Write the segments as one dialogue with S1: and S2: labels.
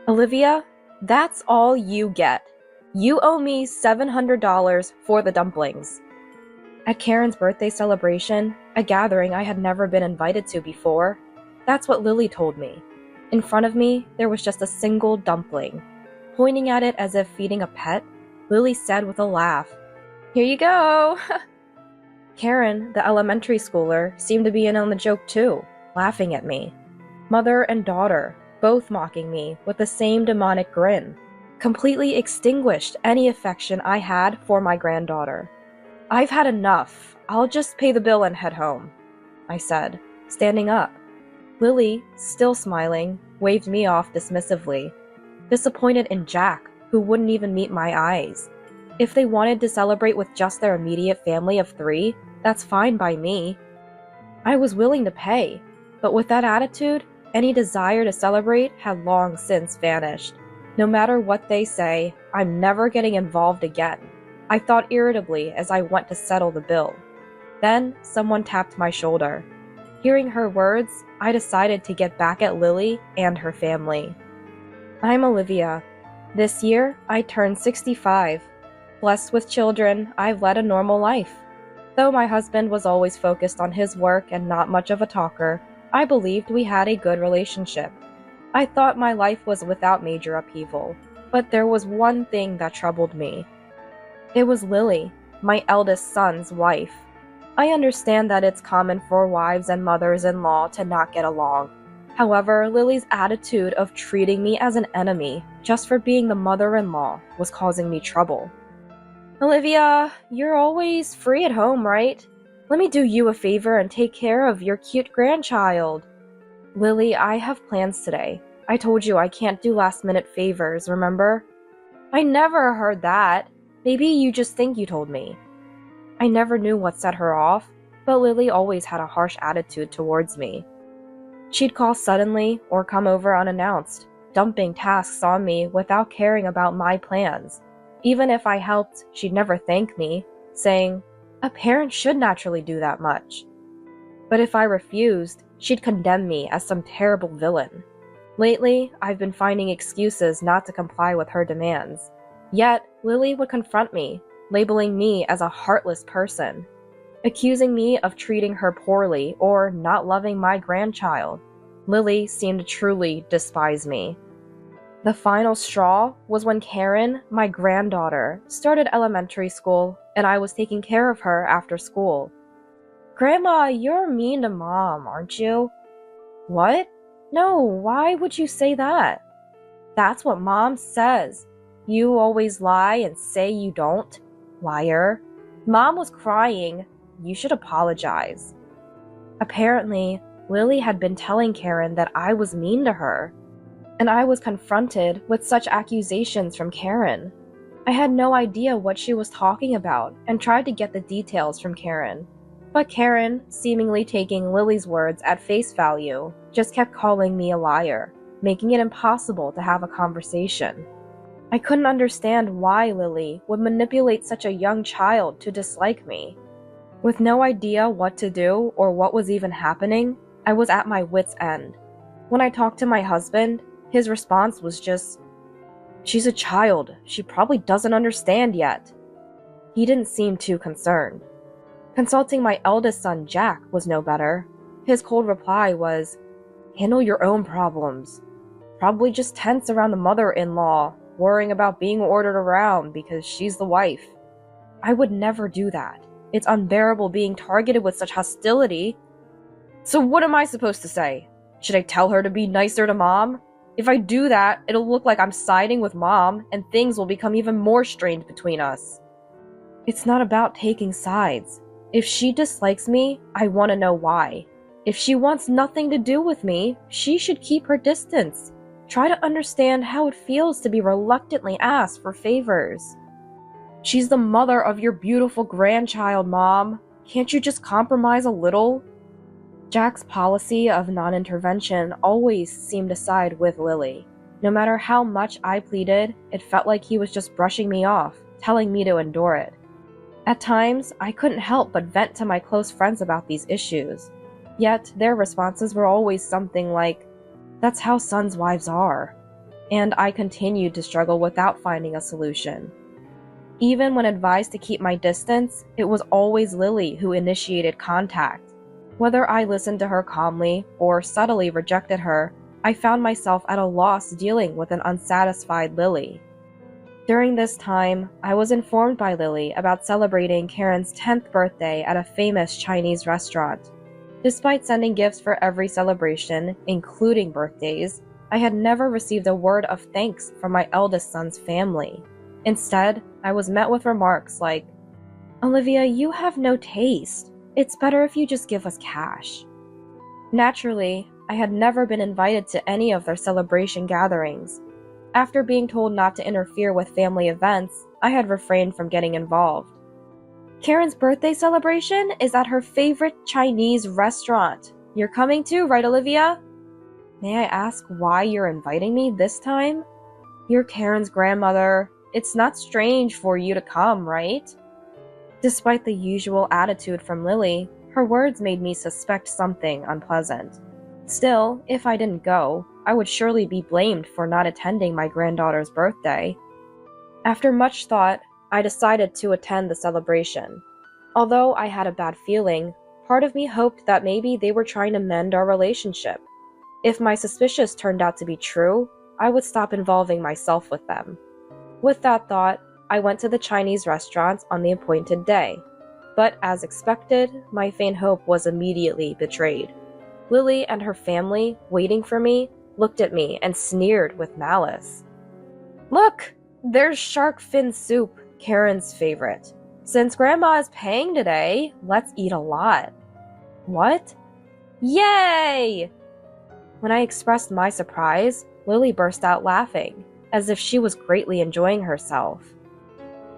S1: Olivia, that's all you get. You owe me $700 for the dumplings. At Karen's birthday celebration, a gathering I had never been invited to before, that's what Lily told me. In front of me, there was just a single dumpling. Pointing at it as if feeding a pet, Lily said with a laugh, "Here you go!" Karen, the elementary schooler, seemed to be in on the joke too, laughing at me. Mother and daughter, both mocking me with the same demonic grin, completely extinguished any affection I had for my granddaughter. "I've had enough. I'll just pay the bill and head home," I said, standing up. Lily, still smiling, waved me off dismissively, disappointed in Jack, who wouldn't even meet my eyes. If they wanted to celebrate with just their immediate family of 3, that's fine by me. I was willing to pay, but with that attitude, any desire to celebrate had long since vanished. No matter what they say, I'm never getting involved again, I thought irritably as I went to settle the bill. Then someone tapped my shoulder. Hearing her words, I decided to get back at Lily and her family. "I'm Olivia. This year, I turned 65. Blessed with children, I've led a normal life. Though my husband was always focused on his work and not much of a talker, I believed we had a good relationship. I thought my life was without major upheaval, but there was one thing that troubled me. It was Lily, my eldest son's wife. I understand that it's common for wives and mothers-in-law to not get along. However, Lily's attitude of treating me as an enemy just for being the mother-in-law was causing me trouble. Olivia, you're always free at home, right? Let me do you a favor and take care of your cute grandchild." "Lily, I have plans today. I told you I can't do last-minute favors, remember?" "I never heard that. Maybe you just think you told me." I never knew what set her off, but Lily always had a harsh attitude towards me. She'd call suddenly or come over unannounced, dumping tasks on me without caring about my plans. Even if I helped, she'd never thank me, saying, "A parent should naturally do that much." But if I refused, she'd condemn me as some terrible villain. Lately, I've been finding excuses not to comply with her demands. Yet, Lily would confront me, labeling me as a heartless person, accusing me of treating her poorly or not loving my grandchild. Lily seemed to truly despise me. The final straw was when Karen, my granddaughter, started elementary school and I was taking care of her after school. "Grandma, you're mean to Mom, aren't you?" "What? No, why would you say that?" "That's what Mom says. You always lie and say you don't. Liar. Mom was crying. You should apologize." Apparently, Lily had been telling Karen that I was mean to her, and I was confronted with such accusations from Karen. I had no idea what she was talking about and tried to get the details from Karen. But Karen, seemingly taking Lily's words at face value, just kept calling me a liar, making it impossible to have a conversation. I couldn't understand why Lily would manipulate such a young child to dislike me. With no idea what to do or what was even happening, I was at my wit's end. When I talked to my husband, his response was just, "She's a child. She probably doesn't understand yet." He didn't seem too concerned. Consulting my eldest son, Jack, was no better. His cold reply was, "Handle your own problems. Probably just tense around the mother-in-law, worrying about being ordered around because she's the wife." I would never do that. It's unbearable being targeted with such hostility. So what am I supposed to say? Should I tell her to be nicer to Mom? If I do that, it'll look like I'm siding with Mom, and things will become even more strained between us. It's not about taking sides. If she dislikes me, I want to know why. If she wants nothing to do with me, she should keep her distance. Try to understand how it feels to be reluctantly asked for favors. She's the mother of your beautiful grandchild, Mom. Can't you just compromise a little? Jack's policy of non-intervention always seemed to side with Lily. No matter how much I pleaded, it felt like he was just brushing me off, telling me to endure it. At times, I couldn't help but vent to my close friends about these issues. Yet, their responses were always something like, "That's how sons' wives are." and I continued to struggle without finding a solution. Even when advised to keep my distance, it was always Lily who initiated contact. Whether I listened to her calmly or subtly rejected her, I found myself at a loss dealing with an unsatisfied Lily. During this time, I was informed by Lily about celebrating Karen's 10th birthday at a famous Chinese restaurant. Despite sending gifts for every celebration, including birthdays, I had never received a word of thanks from my eldest son's family. Instead, I was met with remarks like, "Olivia, you have no taste. It's better if you just give us cash." Naturally, I had never been invited to any of their celebration gatherings. After being told not to interfere with family events, I had refrained from getting involved. Karen's birthday celebration is at her favorite Chinese restaurant. You're coming too, right, Olivia? May I ask why you're inviting me this time? You're Karen's grandmother. It's not strange for you to come, right? Despite the usual attitude from Lily, her words made me suspect something unpleasant. Still, if I didn't go, I would surely be blamed for not attending my granddaughter's birthday. After much thought, I decided to attend the celebration. Although I had a bad feeling, part of me hoped that maybe they were trying to mend our relationship. If my suspicions turned out to be true, I would stop involving myself with them. With that thought, I went to the Chinese restaurant on the appointed day. But as expected, my faint hope was immediately betrayed. Lily and her family, waiting for me, looked at me and sneered with malice. "Look, there's shark fin soup, Karen's favorite. Since Grandma is paying today, let's eat a lot." What? Yay! When I expressed my surprise, Lily burst out laughing, as if she was greatly enjoying herself.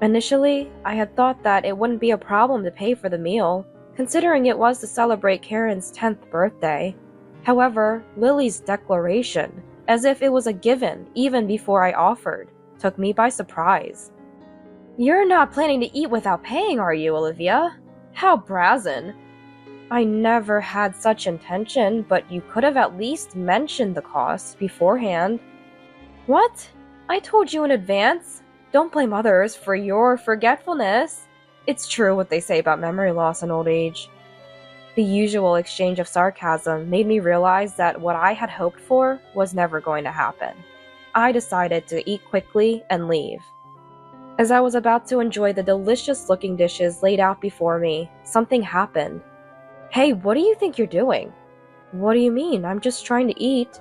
S1: Initially, I had thought that it wouldn't be a problem to pay for the meal, considering it was to celebrate Karen's 10th birthday. However, Lily's declaration, as if it was a given even before I offered, took me by surprise. "You're not planning to eat without paying, are you, Olivia? How brazen." "I never had such intention, but you could have at least mentioned the cost beforehand." "What? I told you in advance. Don't blame others for your forgetfulness. It's true what they say about memory loss in old age." The usual exchange of sarcasm made me realize that what I had hoped for was never going to happen. I decided to eat quickly and leave. As I was about to enjoy the delicious-looking dishes laid out before me, something happened. "Hey, what do you think you're doing?" "What do you mean? I'm just trying to eat."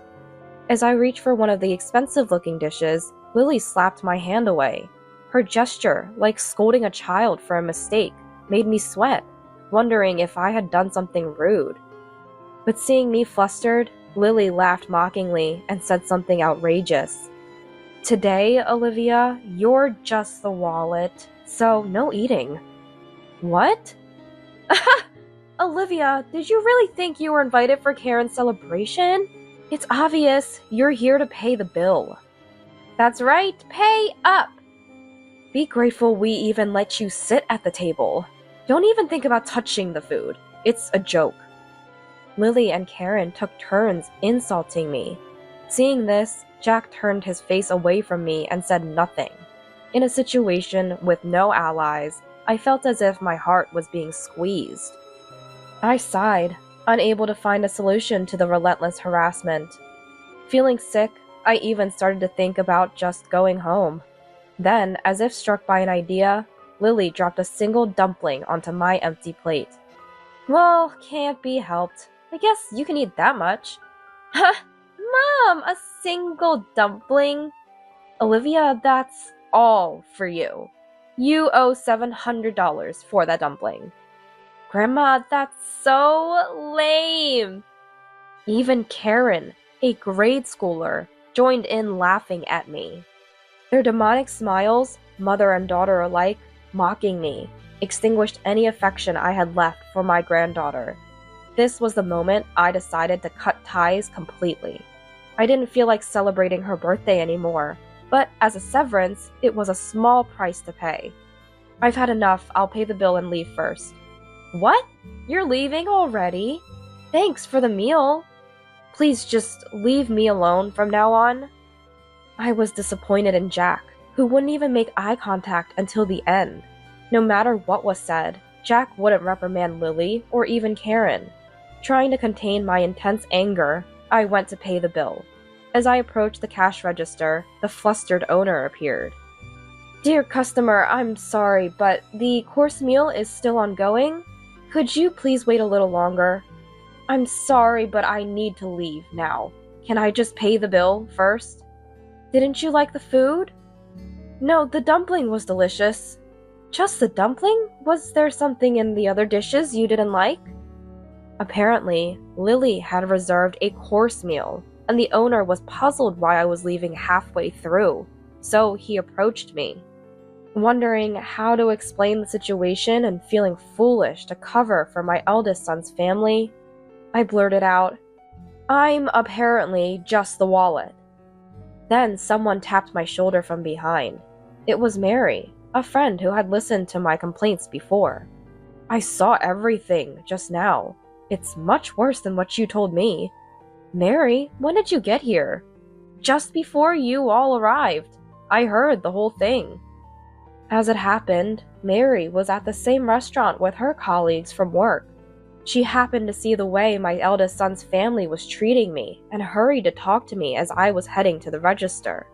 S1: As I reached for one of the expensive-looking dishes, Lily slapped my hand away. Her gesture, like scolding a child for a mistake, made me sweat, wondering if I had done something rude. But seeing me flustered, Lily laughed mockingly and said something outrageous. "Today, Olivia, you're just the wallet, so no eating." "What?" "Olivia, did you really think you were invited for Karen's celebration? It's obvious you're here to pay the bill." "That's right, pay up!" "Be grateful we even let you sit at the table. Don't even think about touching the food. It's a joke." Lily and Karen took turns insulting me. Seeing this, Jack turned his face away from me and said nothing. In a situation with no allies, I felt as if my heart was being squeezed. I sighed, unable to find a solution to the relentless harassment. Feeling sick, I even started to think about just going home. Then, as if struck by an idea, Lily dropped a single dumpling onto my empty plate. "Well, can't be helped. I guess you can eat that much." "Huh? Mom, a single dumpling?" "Olivia, that's all for you. You owe $700 for that dumpling." "Grandma, that's so lame." Even Karen, a grade schooler, joined in laughing at me. Their demonic smiles, mother and daughter alike, mocking me, extinguished any affection I had left for my granddaughter. This was the moment I decided to cut ties completely. I didn't feel like celebrating her birthday anymore, but as a severance, it was a small price to pay. "I've had enough. I'll pay the bill and leave first." "What? You're leaving already? Thanks for the meal. Please just leave me alone from now on." I was disappointed in Jack, who wouldn't even make eye contact until the end. No matter what was said, Jack wouldn't reprimand Lily or even Karen. Trying to contain my intense anger, I went to pay the bill. As I approached the cash register, the flustered owner appeared. "Dear customer, I'm sorry, but the course meal is still ongoing. Could you please wait a little longer? I'm sorry, but I need to leave now. Can I just pay the bill first?" "Didn't you like the food?" "No, the dumpling was delicious." "Just the dumpling? Was there something in the other dishes you didn't like?" Apparently, Lily had reserved a course meal, and the owner was puzzled why I was leaving halfway through, so he approached me. Wondering how to explain the situation and feeling foolish to cover for my eldest son's family, I blurted out, "I'm apparently just the wallet." Then someone tapped my shoulder from behind. It was Mary, a friend who had listened to my complaints before. "I saw everything just now. It's much worse than what you told me." "Mary, when did you get here?" "Just before you all arrived. I heard the whole thing." As it happened, Mary was at the same restaurant with her colleagues from work. She happened to see the way my eldest son's family was treating me and hurried to talk to me as I was heading to the register.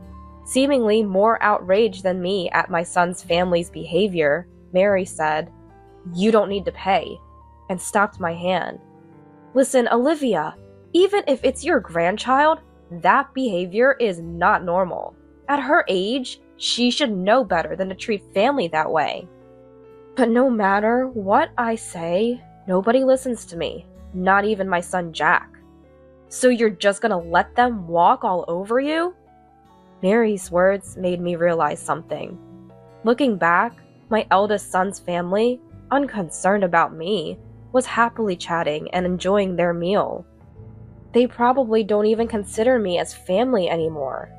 S1: Seemingly more outraged than me at my son's family's behavior, Mary said, "You don't need to pay," and stopped my hand. "Listen, Olivia, even if it's your grandchild, that behavior is not normal. At her age, she should know better than to treat family that way." But no matter what I say, nobody listens to me, not even my son Jack. "So you're just gonna let them walk all over you?" Mary's words made me realize something. Looking back, my eldest son's family, unconcerned about me, was happily chatting and enjoying their meal. They probably don't even consider me as family anymore.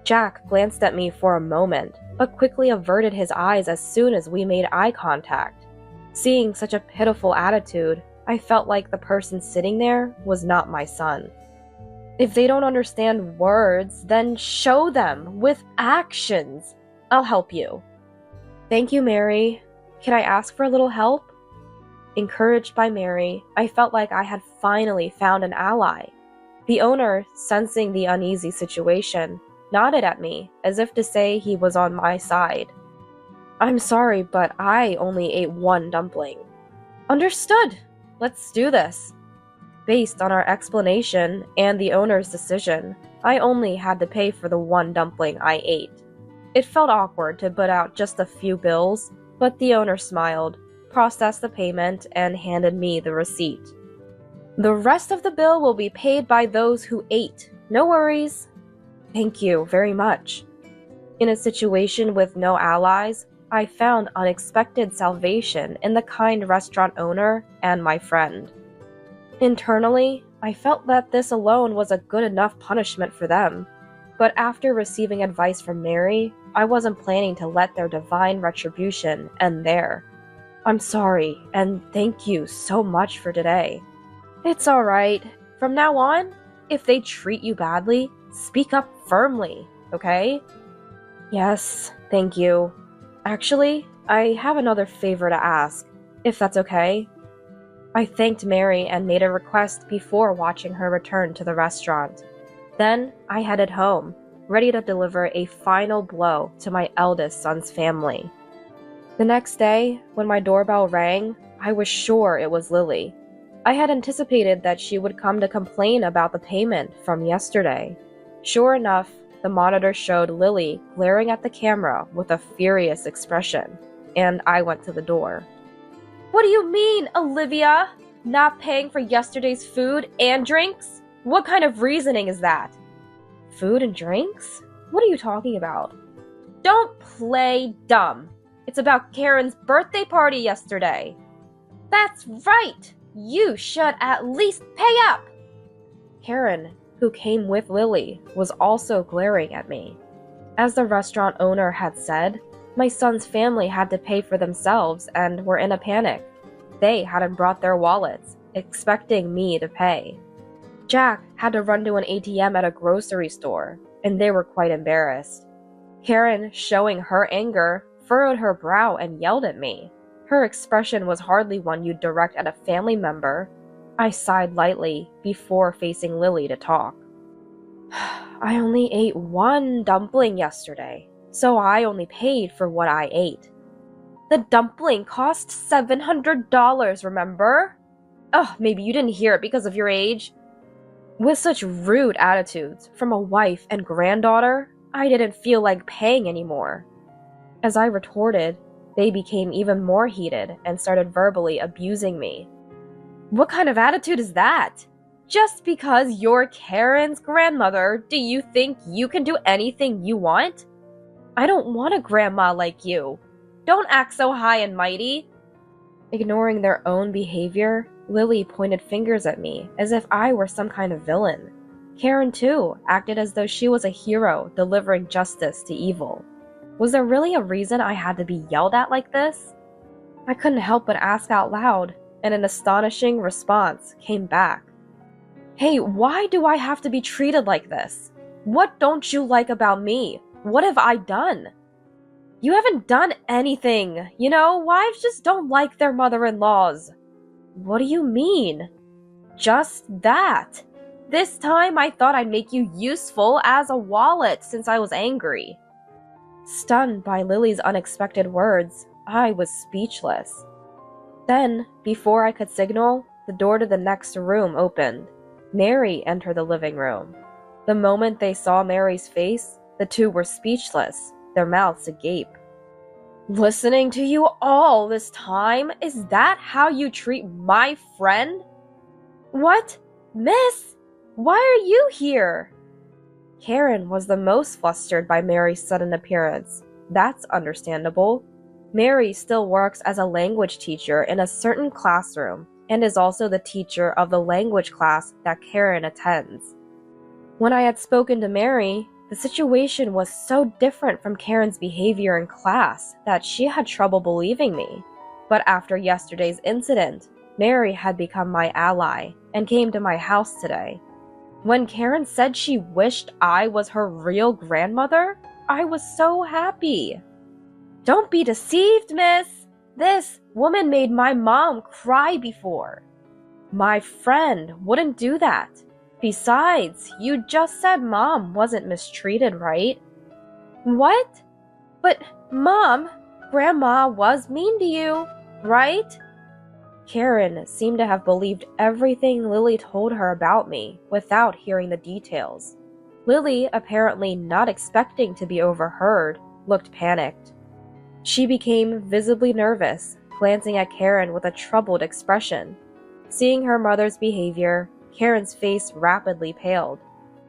S1: Jack glanced at me for a moment, but quickly averted his eyes as soon as we made eye contact. Seeing such a pitiful attitude, I felt like the person sitting there was not my son. If they don't understand words, then show them with actions. I'll help you. "Thank you, Mary. Can I ask for a little help?" Encouraged by Mary, I felt like I had finally found an ally. The owner, sensing the uneasy situation, nodded at me as if to say he was on my side. "I'm sorry, but I only ate one dumpling." "Understood. Let's do this." Based on our explanation and the owner's decision, I only had to pay for the one dumpling I ate. It felt awkward to put out just a few bills, but the owner smiled, processed the payment, and handed me the receipt. "The rest of the bill will be paid by those who ate. No worries." "Thank you very much." In a situation with no allies, I found unexpected salvation in the kind restaurant owner and my friend. Internally, I felt that this alone was a good enough punishment for them, but after receiving advice from Mary, I wasn't planning to let their divine retribution end there. "I'm sorry, and thank you so much for today." "It's alright. From now on, if they treat you badly, speak up firmly, okay?" "Yes, thank you. Actually, I have another favor to ask, if that's okay." I thanked Mary and made a request before watching her return to the restaurant. Then I headed home, ready to deliver a final blow to my eldest son's family. The next day, when my doorbell rang, I was sure it was Lily. I had anticipated that she would come to complain about the payment from yesterday. Sure enough, the monitor showed Lily glaring at the camera with a furious expression, and I went to the door. "What do you mean, Olivia? Not paying for yesterday's food and drinks? What kind of reasoning is that?" "Food and drinks? What are you talking about?" "Don't play dumb. It's about Karen's birthday party yesterday." "That's right! You should at least pay up!" Karen, who came with Lily, was also glaring at me. As the restaurant owner had said, my son's family had to pay for themselves and were in a panic. They hadn't brought their wallets, expecting me to pay. Jack had to run to an ATM at a grocery store. and they were quite embarrassed. Karen, showing her anger, furrowed her brow and yelled at me. Her expression was hardly one you'd direct at a family member. I sighed lightly before facing Lily to talk. I only ate one dumpling yesterday, so I only paid for what I ate. The dumpling cost $700, remember? Oh, maybe you didn't hear it because of your age. With such rude attitudes from a wife and granddaughter, I didn't feel like paying anymore. As I retorted, they became even more heated and started verbally abusing me. What kind of attitude is that? Just because you're Karen's grandmother, do you think you can do anything you want? I don't want a grandma like you. Don't act so high and mighty. Ignoring their own behavior, Lily pointed fingers at me as if I were some kind of villain. Karen, too, acted as though she was a hero delivering justice to evil. Was there really a reason I had to be yelled at like this? I couldn't help but ask out loud, and an astonishing response came back. Hey, why do I have to be treated like this? What don't you like about me? What have I done? You haven't done anything. You know, wives just don't like their mother-in-laws. What do you mean? Just that. This time I thought I'd make you useful as a wallet since I was angry. Stunned by Lily's unexpected words, I was speechless. Then, before I could signal, the door to the next room opened. Mary entered the living room. The moment they saw Mary's face, the two were speechless, their mouths agape. Listening to you all this time? Is that how you treat my friend? What? Miss? Why are you here? Karen was the most flustered by Mary's sudden appearance. That's understandable. Mary still works as a language teacher in a certain classroom and is also the teacher of the language class that Karen attends. When I had spoken to Mary, the situation was so different from Karen's behavior in class that she had trouble believing me. But after yesterday's incident, Mary had become my ally and came to my house today. When Karen said she wished I was her real grandmother, I was so happy. Don't be deceived, miss. This woman made my mom cry before. My friend wouldn't do that. Besides, you just said Mom wasn't mistreated, right? What? But, Mom, Grandma was mean to you, right? Karen seemed to have believed everything Lily told her about me without hearing the details. Lily, apparently not expecting to be overheard, looked panicked. She became visibly nervous, glancing at Karen with a troubled expression. Seeing her mother's behavior, Karen's face rapidly paled.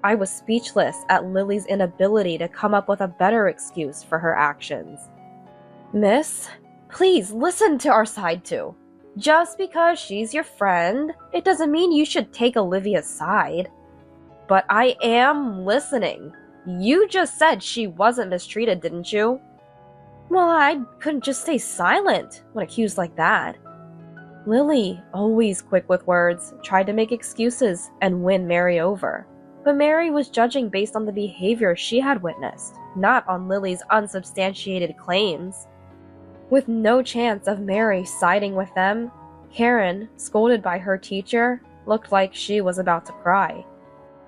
S1: I was speechless at Lily's inability to come up with a better excuse for her actions. Miss, please listen to our side too. Just because she's your friend, it doesn't mean you should take Olivia's side. But I am listening. You just said she wasn't mistreated, didn't you? Well, I couldn't just stay silent when accused like that. Lily, always quick with words, tried to make excuses and win Mary over. But Mary was judging based on the behavior she had witnessed, not on Lily's unsubstantiated claims. With no chance of Mary siding with them, Karen, scolded by her teacher, looked like she was about to cry.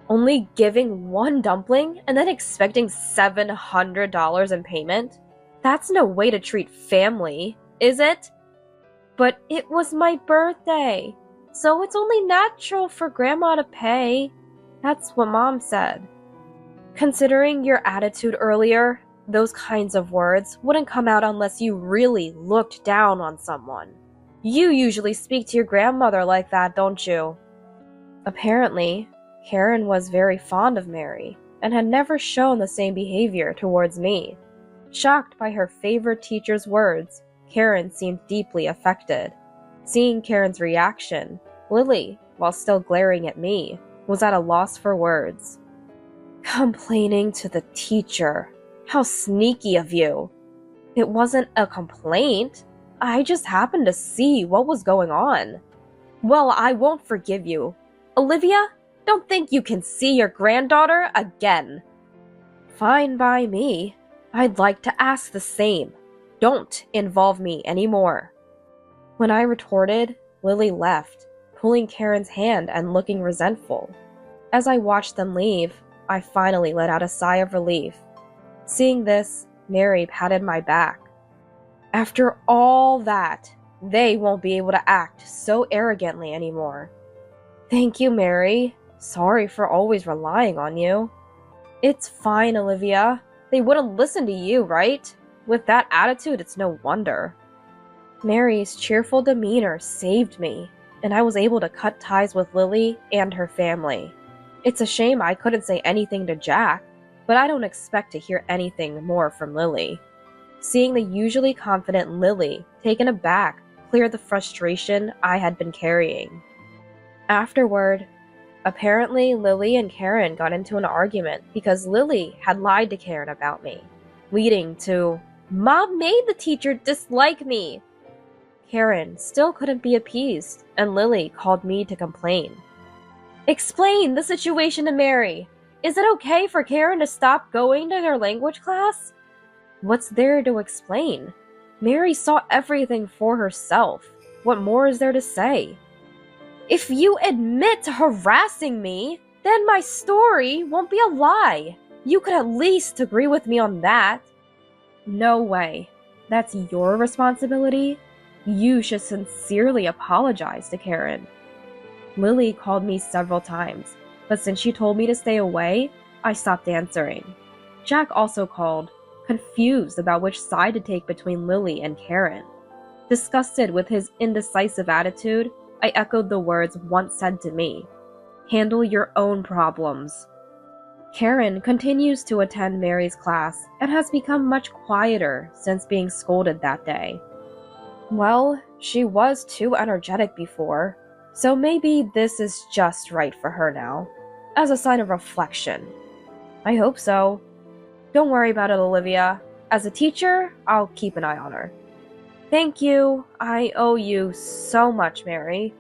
S1: Only giving one dumpling and then expecting $700 in payment? That's no way to treat family, is it? But it was my birthday, so it's only natural for Grandma to pay. That's what Mom said. Considering your attitude earlier, those kinds of words wouldn't come out unless you really looked down on someone. You usually speak to your grandmother like that, don't you? Apparently, Karen was very fond of Mary and had never shown the same behavior towards me. Shocked by her favorite teacher's words, Karen seemed deeply affected. Seeing Karen's reaction, Lily, while still glaring at me, was at a loss for words. Complaining to the teacher. How sneaky of you. It wasn't a complaint. I just happened to see what was going on. Well, I won't forgive you. Olivia, don't think you can see your granddaughter again. Fine by me. I'd like to ask the same. Don't involve me anymore. When I retorted, Lily left, pulling Karen's hand and looking resentful. As I watched them leave, I finally let out a sigh of relief. Seeing this, Mary patted my back. After all that, they won't be able to act so arrogantly anymore. Thank you, Mary. Sorry for always relying on you. It's fine, Olivia. They wouldn't listen to you, right? With that attitude, it's no wonder. Mary's cheerful demeanor saved me, and I was able to cut ties with Lily and her family. It's a shame I couldn't say anything to Jack, but I don't expect to hear anything more from Lily. Seeing the usually confident Lily taken aback cleared the frustration I had been carrying. Afterward, apparently Lily and Karen got into an argument because Lily had lied to Karen about me, leading to, "Mom made the teacher dislike me." Karen still couldn't be appeased, and Lily called me to complain. Explain the situation to Mary. Is it okay for Karen to stop going to their language class? What's there to explain? Mary saw everything for herself. What more is there to say? If you admit to harassing me, then my story won't be a lie. You could at least agree with me on that. No way. That's your responsibility. You should sincerely apologize to Karen. Lily called me several times, but since she told me to stay away, I stopped answering. Jack also called, confused about which side to take between Lily and Karen. Disgusted with his indecisive attitude, I echoed the words once said to me, "Handle your own problems." Karen continues to attend Mary's class and has become much quieter since being scolded that day. Well, she was too energetic before, so maybe this is just right for her now, as a sign of reflection. I hope so. Don't worry about it, Olivia. As a teacher, I'll keep an eye on her. Thank you. I owe you so much, Mary.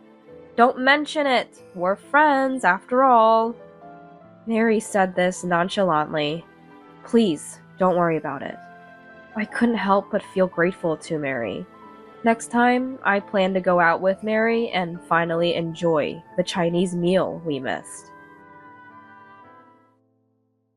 S1: Don't mention it. We're friends, after all. Mary said this nonchalantly. Please, don't worry about it. I couldn't help but feel grateful to Mary. Next time, I plan to go out with Mary and finally enjoy the Chinese meal we missed.